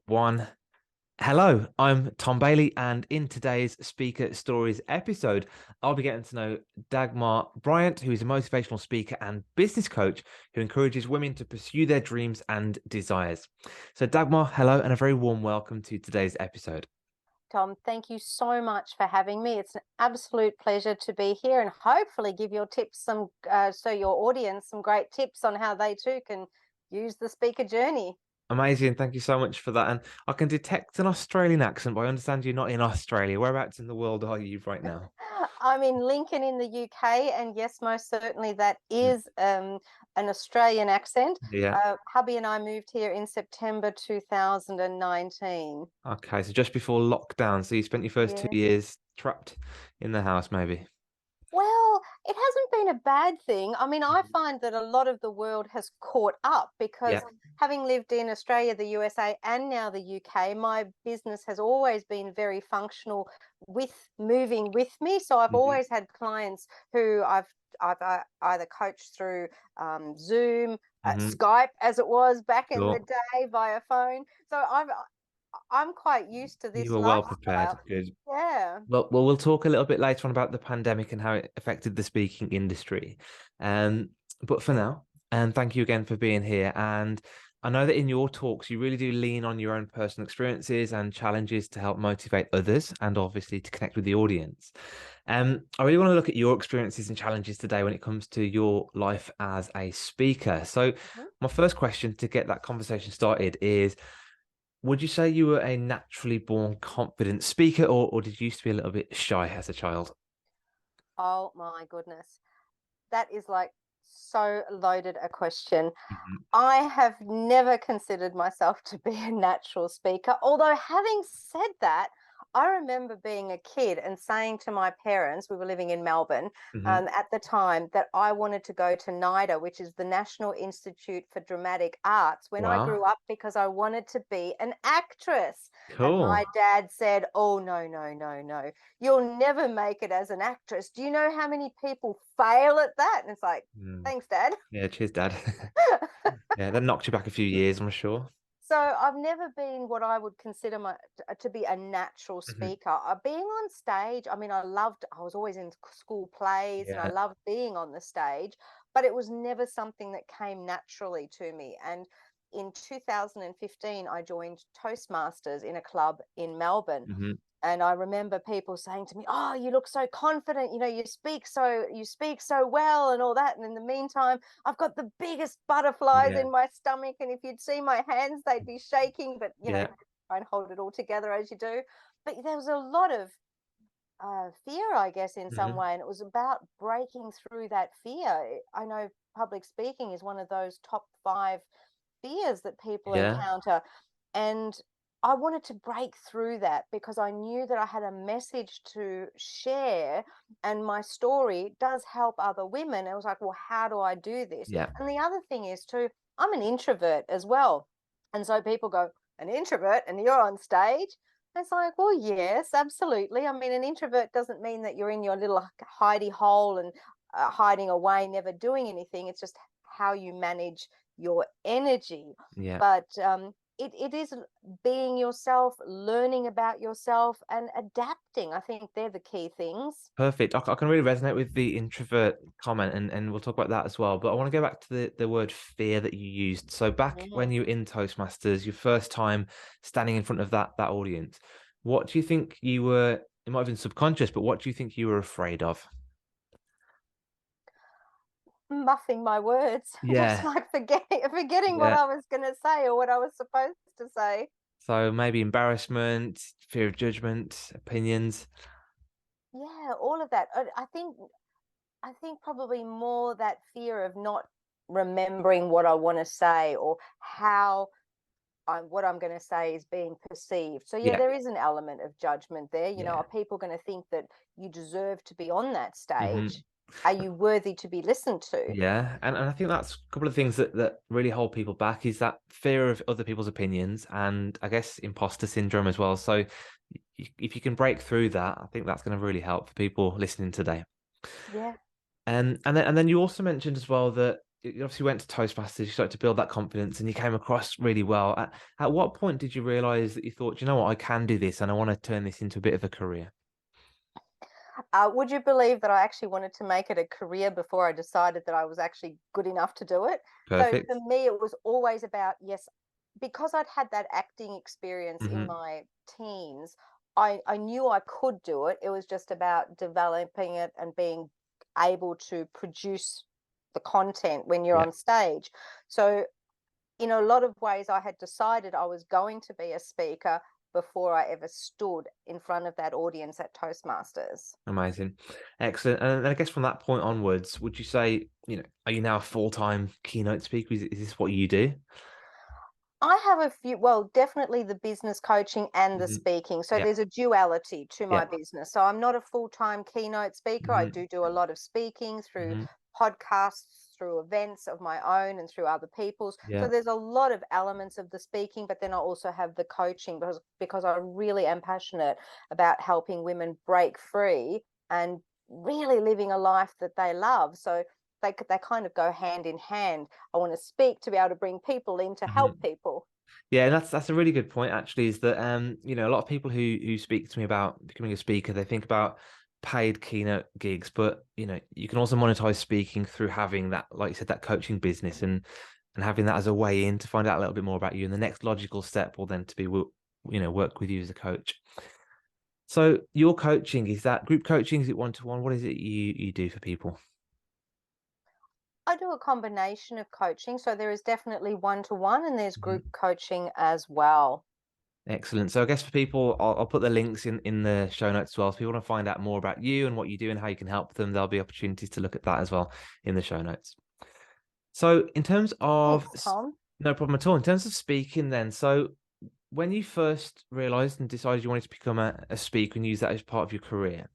One. Hello, I'm Tom Bailey, and in today's Speaker Stories episode, I'll be getting to know Dagmar Bryant, who is a motivational speaker and business coach who encourages women to pursue their dreams and desires. So, Dagmar, hello, and a very warm welcome to today's episode. Tom, thank you so much for having me. It's an absolute pleasure to be here and hopefully give your tips so your audience some great tips on how they too can use the speaker journey. Amazing. Thank you so much for that. And I can detect an Australian accent, but I understand you're not in Australia. Whereabouts in the world are you right now? I'm in Lincoln in the UK, and yes, most certainly that Mm. is an Australian accent. Yeah. Hubby and I moved here in September 2019. Okay. So just before lockdown. So you spent your first two Yeah. years trapped in the house, maybe. Well, it hasn't been a bad thing. I mean, I Mhm. find that a lot of the world has caught up because Yeah. having lived in Australia, the USA, and now the UK, my business has always been very functional with moving with me. So I've Mhm. always had clients who I've either coached through Zoom, Mhm. Skype, as it was back in the Sure. day, via phone. So I'm quite used to You this were well prepared. lifestyle. Good. Yeah. Well, we'll talk a little bit later on about the pandemic and how it affected the speaking industry. Um, but for now, and thank you again for being here. And I know that in your talks, you really do lean on your own personal experiences and challenges to help motivate others and obviously to connect with the audience. I really want to look at your experiences and challenges today when it comes to your life as a speaker. So, my first question to get that conversation started is, would you say you were a naturally born confident speaker, or did you used to be a little bit shy as a child? Oh my goodness. That is like so loaded a question. Mhm. I have never considered myself to be a natural speaker. Although, having said that, I remember being a kid and saying to my parents, we were living in Melbourne Mhm. at the time, that I wanted to go to NIDA, which is the National Institute for Dramatic Arts, when I Wow. grew up because I wanted to be an actress. And Cool. my dad said, "Oh, no, no, no, no. You'll never make it as an actress. Do you know how many people fail at that?" And it's like, Mm. thanks, Dad. Yeah, cheers, Dad. Yeah, that knocked you back a few years, I'm sure. So I've never been what I would consider to be a natural Mhm. speaker. Being on stage, I mean, I was always in school plays and I Yeah. loved being on the stage, but it was never something that came naturally to me. And in 2015, I joined Toastmasters in a club in Melbourne. Mhm. And I remember people saying to me, "Oh, you look so confident, you speak so well and all that." And in the meantime, I've got the biggest butterflies Yeah. in my stomach, and if you'd see my hands, they'd be shaking, but Yeah. try and hold it all together as you do. But there was a lot of fear, I guess, in some Mhm. way, and it was about breaking through that fear. I know public speaking is one of those top 5 fears that people Yeah. encounter. And I wanted to break through that because I knew that I had a message to share and my story does help other women. I was like, well, how do I do this? Yeah. And the other thing is, too, I'm an introvert as well. And so people go, an introvert and you're on stage? It's like, well, yes, absolutely. I mean, an introvert doesn't mean that you're in your little hidey hole and hiding away, never doing anything. It's just how you manage your energy. Yeah. But it is being yourself, learning about yourself, and adapting. I think they're the key things. Perfect. I can really resonate with the introvert comment, and we'll talk about that as well. But I want to go back to the word fear that you used. So back when Mm. you were in Toastmasters, your first time standing in front of that audience, what do you think you were? It might have been subconscious, but what do you think you were afraid of? Muffing my words, just Yeah. like forgetting what Yeah. I was going to say or what I was supposed to say. So maybe embarrassment, fear of judgment, opinions. Yeah, all of that. I think probably more that fear of not remembering what I want to say or how what I'm going to say is being perceived. So yeah, Yeah. there is an element of judgment there. Yeah. Are people going to think that you deserve to be on that Hmm. stage? Are you worthy to be listened to? Yeah, and I think that's a couple of things that really hold people back is that fear of other people's opinions and I guess imposter syndrome as well. So if you can break through that, I think that's going to really help for people listening today. Yeah. And then you also mentioned as well that you obviously went to Toastmasters, you started to build that confidence, and you came across really well. At what point did you realize that you thought, you know what, I can do this, and I want to turn this into a bit of a career? Would you believe that I actually wanted to make it a career before I decided that I was actually good enough to do it? So Perfect. for me, it was always about, yes, because I'd had that acting experience in Hmm. my teens, I knew I could do it. It was just about developing it and being able to produce the content when you're Yeah. on stage. So in a lot of ways, I had decided I was going to be a speaker before I ever stood in front of that audience at Toastmasters. Amazing. Excellent. And I guess from that point onwards, would you say, are you now a full-time keynote speaker? Is this what you do? I have a few, well, definitely the business coaching and the Hmm. speaking. So Yeah. there's a duality to Yeah. my business. So I'm not a full-time keynote speaker. I Hmm. do a lot of speaking through Hmm. podcasts, through events of my own and through other people's. So Yeah. there's a lot of elements of the speaking, but then I also have the coaching because I really am passionate about helping women break free and really living a life that they love. So they kind of go hand in hand. I want to speak to be able to bring people in to Hmm. help people. Yeah, and that's a really good point actually, is that a lot of people who speak to me about becoming a speaker, they think about paid keynote gigs, but you can also monetize speaking through having that, like you said, that coaching business and having that as a way in to find out a little bit more about you. And the next logical step will then to be work with you as a coach. So your coaching, is that group coaching? Is it one-to-one? What is it you do for people? I do a combination of coaching. So there is definitely one to one and there's group coaching as well. Excellent. So I guess for people, I'll put the links in the show notes as well. If people want to find out more about you and what you do and how you can help them, there'll be opportunities to look at that as well in the show notes. So in terms of, Thanks, Tom. no problem at all. In terms of speaking then, so when you first realized and decided you wanted to become a speaker and use that as part of your career,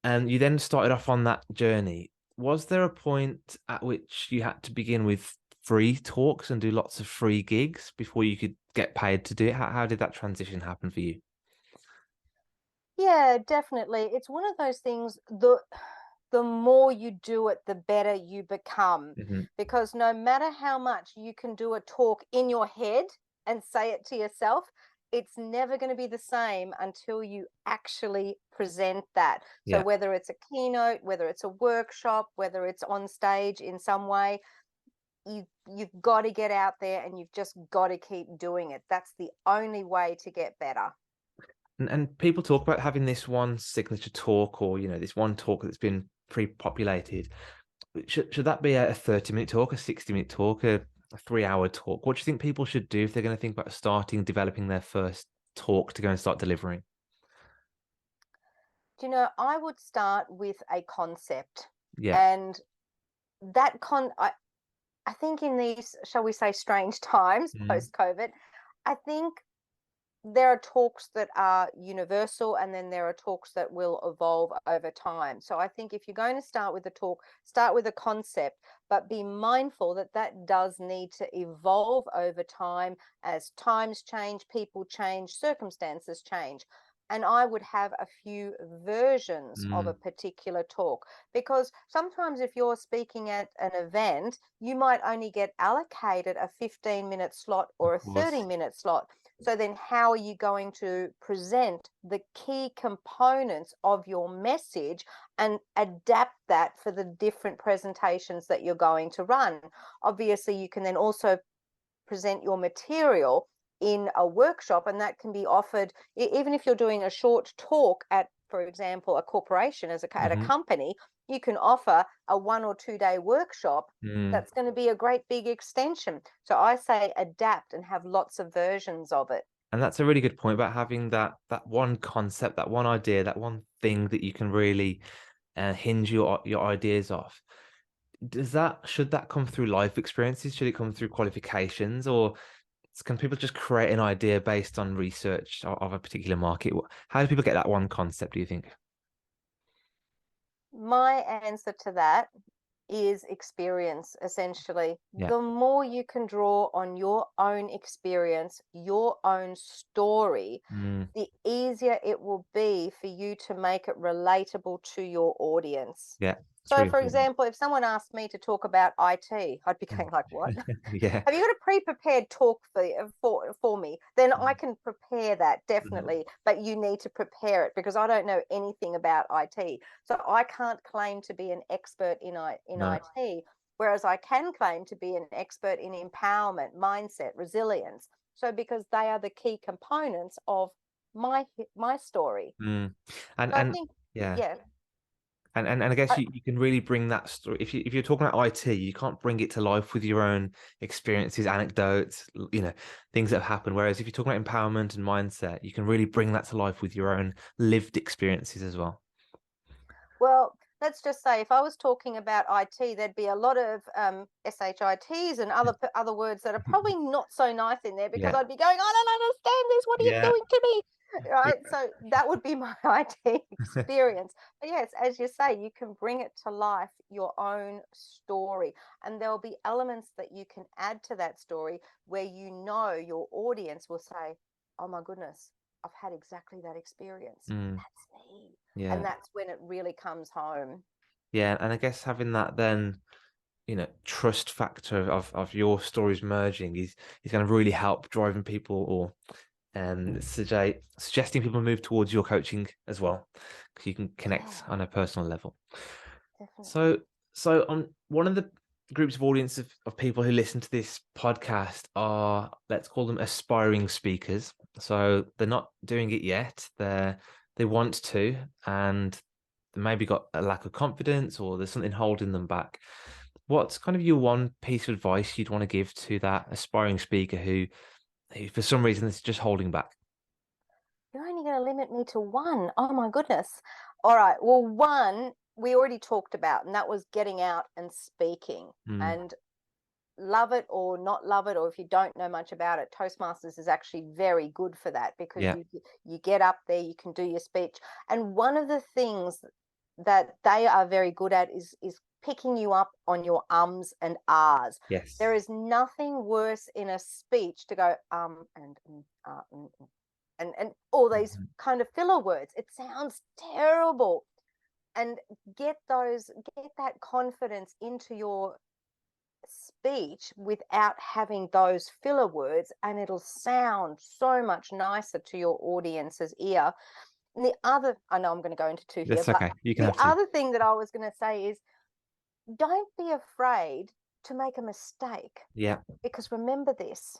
and you then started off on that journey, was there a point at which you had to begin with free talks and do lots of free gigs before you could get paid to do it? How did that transition happen for you? Yeah, definitely. It's one of those things, the more you do it, the better you become. Hmm. Because no matter how much you can do a talk in your head and say it to yourself, it's never going to be the same until you actually present that. So Yeah. whether it's a keynote, whether it's a workshop, whether it's on stage in some way, you've got to get out there and you've just got to keep doing it. That's the only way to get better. And people talk about having this one signature talk, or this one talk that's been pre-populated. Should that be a 30-minute talk, a 60-minute talk, a 3-hour talk? What do you think people should do if they're going to think about starting developing their first talk to go and start delivering? Do you know, I would start with a concept. Yeah. And that I think in these, shall we say, strange times Mm. post COVID, I think there are talks that are universal and then there are talks that will evolve over time. So I think if you're going to start with a talk, start with a concept, but be mindful that that does need to evolve over time as times change, people change, circumstances change. And I would have a few versions of a Mm. particular talk because sometimes if you're speaking at an event, you might only get allocated a 15-minute slot Of or a course. 30-minute slot. So then how are you going to present the key components of your message and adapt that for the different presentations that you're going to run? Obviously, you can then also present your material in a workshop and that can be offered even if you're doing a short talk at, for example, a corporation at a Hmm. company, you can offer a 1 or 2 day workshop Mm. that's going to be a great big extension. So I say adapt and have lots of versions of it. And that's a really good point about having that one concept, that one idea, that one thing that you can really hinge your ideas off. Should that come through life experiences? Should it come through qualifications, or can people just create an idea based on research of a particular market? How do people get that one concept, do you think? My answer to that is experience, essentially. Yeah. The more you can draw on your own experience, your own story, Mm. the easier it will be for you to make it relatable to your audience. Yeah. It's So, really for important. example, if someone asked me to talk about IT, I'd be going like, "What? Yeah. Have you got a pre-prepared talk for me?" Then I Mm. can prepare that Mhm. definitely, but you need to prepare it because I don't know anything about IT. So I can't claim to be an expert in No. IT, whereas I can claim to be an expert in empowerment, mindset, resilience. So because they are the key components of my story. Mm. So I And think, yeah. yeah, And I guess I, you can really bring that story if you're talking about IT, you can't bring it to life with your own experiences, anecdotes, things that have happened. Whereas if you're talking about empowerment and mindset, you can really bring that to life with your own lived experiences as well. well, let's just say if I was talking about IT, there'd be a lot of shits and other words that are probably not so nice in there because Yeah. I'd be going, I don't understand this. What are you Yeah. doing to me? Yeah. Right. So that would be my IT experience. But yes, as you say, you can bring it to life your own story, and there'll be elements that you can add to that story where your audience will say, "Oh my goodness, I've had exactly that experience. Mm, That's me." And yeah. that's when it really comes home. Yeah. And I guess having that then, trust factor of your stories merging is going to really help driving people or suggesting people move towards your coaching as well, because you can connect Yeah, on a personal level. definitely. So, so on one of the groups of audience of people who listen to this podcast are, let's call them aspiring speakers. So they're not doing it yet. They want to, and they maybe got a lack of confidence or there's something holding them back. What's kind of your one piece of advice you'd want to give to that aspiring speaker who for some reason is just holding back? You're only going to limit me to one. Oh my goodness. All right. Well, one we already talked about, and that was getting out and speaking. Mm, And love it or not love it, or if you don't know much about it, Toastmasters is actually very good for that because yeah. you get up there, you can do your speech. And one of the things that they are very good at is picking you up on your ums and ahs. Yes. There is nothing worse in a speech to go and all these Mhm. kind of filler words. It sounds terrible. And get that confidence into your speech without having those filler words, and it'll sound so much nicer to your audience's ear. And the other, I know I'm going to go into two here, That's but okay. You can the have two. other thing that I was going to say is don't be afraid to make a mistake, Yeah. because remember this: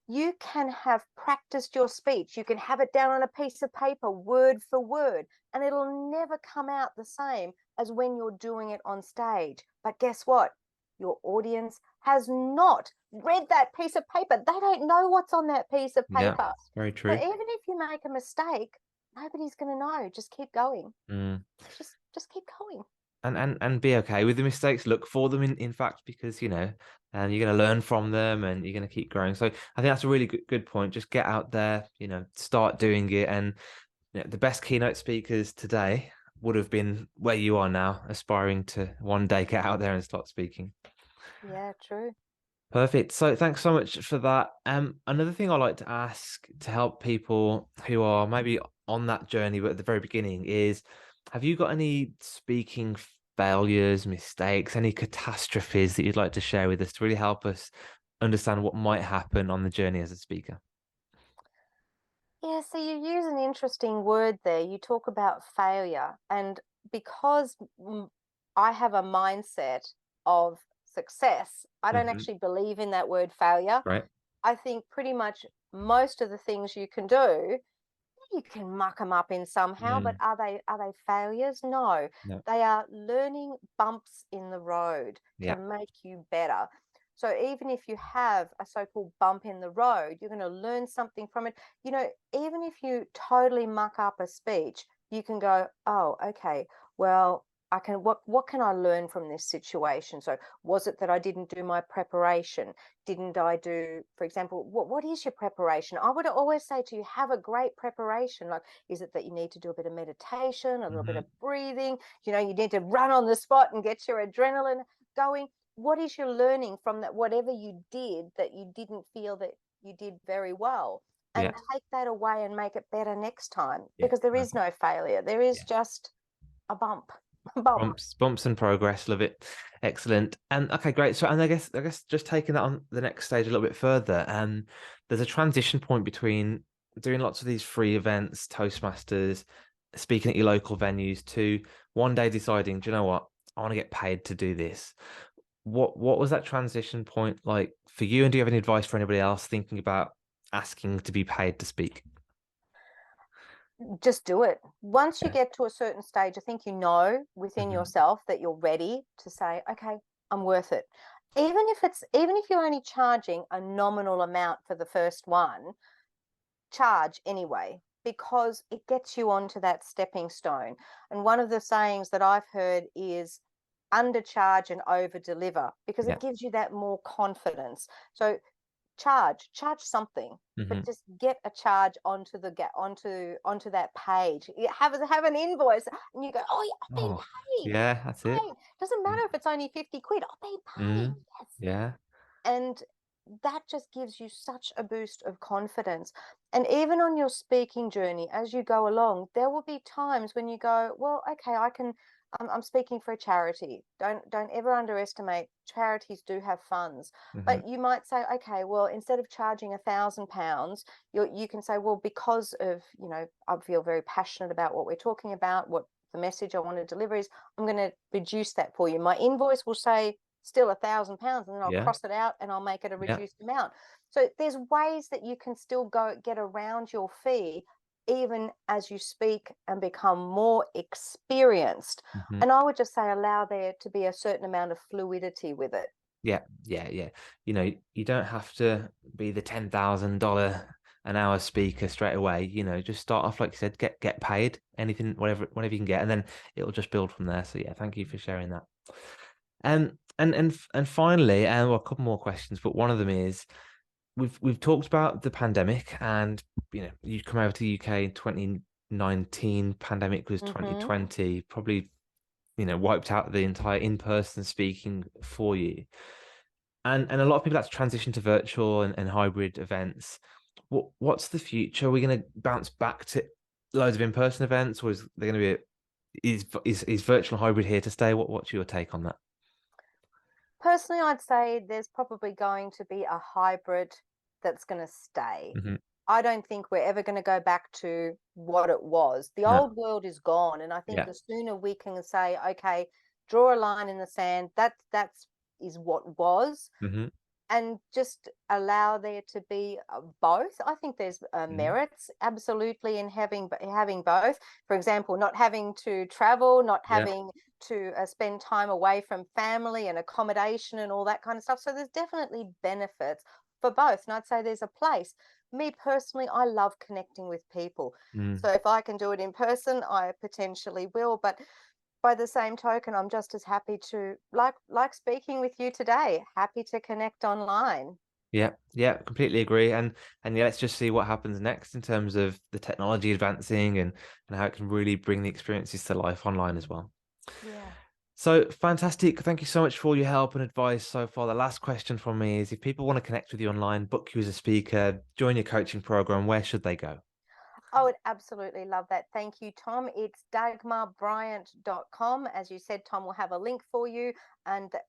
you can have practiced your speech, you can have it down on a piece of paper, word for word, and it'll never come out the same as when you're doing it on stage. But guess what? Your audience has not read that piece of paper. They don't know what's on that piece of Yeah. paper. Very So true. even if you make a mistake, nobody's going to know. Just keep going. Mm. Just keep going. And be okay with the mistakes. Look for them in fact, because and you're going to learn from them and you're going to keep growing. So I think that's a really good point. Just get out there, start doing it. And the best keynote speakers today would have been where you are now, aspiring to one day get out there and start speaking. Yeah, true. Perfect. So thanks so much for that. Another thing I like to ask to help people who are maybe on that journey but at the very beginning is, have you got any speaking failures, mistakes, any catastrophes that you'd like to share with us to really help us understand what might happen on the journey as a speaker? Yeah, so you use an interesting word there. You talk about failure. And because I have a mindset of success, I don't Hmm. actually believe in that word failure. Right. I think pretty much most of the things you can do, you can muck them up in somehow, but Mm, are they failures? No. no. They are learning bumps in the road to Yeah. make you better. So even if you have a so-called bump in the road, you're going to learn something from it. Even if you totally muck up a speech, you can go, "Oh, okay, well, I can what can I learn from this situation?" So was it that I didn't do my preparation? Didn't I do, for example, what is your preparation? I would always say to you, have a great preparation. Like, is it that you need to do a bit of meditation, a little bit Hmm. of breathing? You need to run on the spot and get your adrenaline going. What is your learning from that, whatever you did that you didn't feel that you did very well? Yeah. And take that away and make it better next time, Yeah. because there is Perfect. no failure. There is Yeah. just a bump. Bump. Bumps and progress. Love it. Excellent. And okay, great. So, and I guess just taking that on the next stage a little bit further, and there's a transition point between doing lots of these free events, Toastmasters, speaking at your local venues, to one day deciding, do you know what? I want to get paid to do this. What was that transition point like for you? And do you have any advice for anybody else thinking about asking to be paid to speak? Just do it. Once you Yeah. get to a certain stage, I think you know within Hmm. yourself that you're ready to say, okay, I'm worth it. Even if you're only charging a nominal amount for the first one, charge anyway, because it gets you onto that stepping stone. And one of the sayings that I've heard is undercharge and over deliver, because Yeah. it gives you that more confidence. So charge something, Hmm. but just get a charge onto the get onto that page. You have an invoice, and you go, oh yeah, I've been Oh, paid. yeah, that's it. Paid. Doesn't matter if it's only 50 quid, I've been paid. Mm-hmm. Yes. Yeah. And that just gives you such a boost of confidence. And even on your speaking journey, as you go along, there will be times when you go, well, okay, I'm speaking for a charity. Don't ever underestimate, charities do have funds. Hmm. But you might say, okay, well, instead of charging £1,000, you can say, well, because of, I feel very passionate about what we're talking about, what the message I want to deliver is, I'm going to reduce that for you. My invoice will say still £1,000, and then I'll Yeah. cross it out and I'll make it a Yeah. reduced amount. So there's ways that you can still go get around your fee, even as you speak and become more experienced. Hmm. And I would just say allow there to be a certain amount of fluidity with it. Yeah. Yeah. Yeah. You don't have to be the $10,000 an hour speaker straight away. Just start off, like you said, get paid anything, whatever you can get, and then it'll just build from there. So yeah, thank you for sharing that. And finally, and well, a couple more questions, but one of them is we've talked about the pandemic, and you come over to the UK in 2019, pandemic was Hmm. 2020, probably wiped out the entire in-person speaking for you. And a lot of people have to transition to virtual and hybrid events. What's the future? Are we going to bounce back to loads of in-person events, or is there going to be is virtual hybrid here to stay? What's your take on that? Personally, I'd say there's probably going to be a hybrid that's going to stay. Hmm. I don't think we're ever going to go back to what it was. The No. old world is gone, and I think Yeah. the sooner we can say, okay, draw a line in the sand, that's is what was, Hmm. and just allow there to be both. I think there's Hmm. merits absolutely in having both. For example, not having to travel, not Yeah. having to spend time away from family and accommodation and all that kind of stuff. So there's definitely benefits for both, and I'd say there's a place. Me personally, I love connecting with people. Mm. So if I can do it in person, I potentially will. But by the same token, I'm just as happy to like speaking with you today, happy to connect online. Yeah, yeah, completely agree. And yeah, let's just see what happens next in terms of the technology advancing and how it can really bring the experiences to life online as well. Yeah. So fantastic. Thank you so much for all your help and advice so far. The last question from me is if people want to connect with you online, book you as a speaker, join your coaching program, where should they go? I would absolutely love that. Thank you, Tom. It's dagmarbryant.com. As you said, Tom will have a link for you,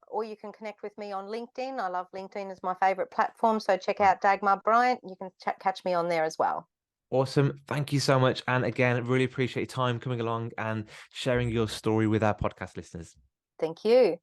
or you can connect with me on LinkedIn. I love LinkedIn as my favorite platform. So check out Dagmar Bryant. You can catch me on there as well. Awesome. Thank you so much. And again, really appreciate your time coming along and sharing your story with our podcast listeners. Thank you.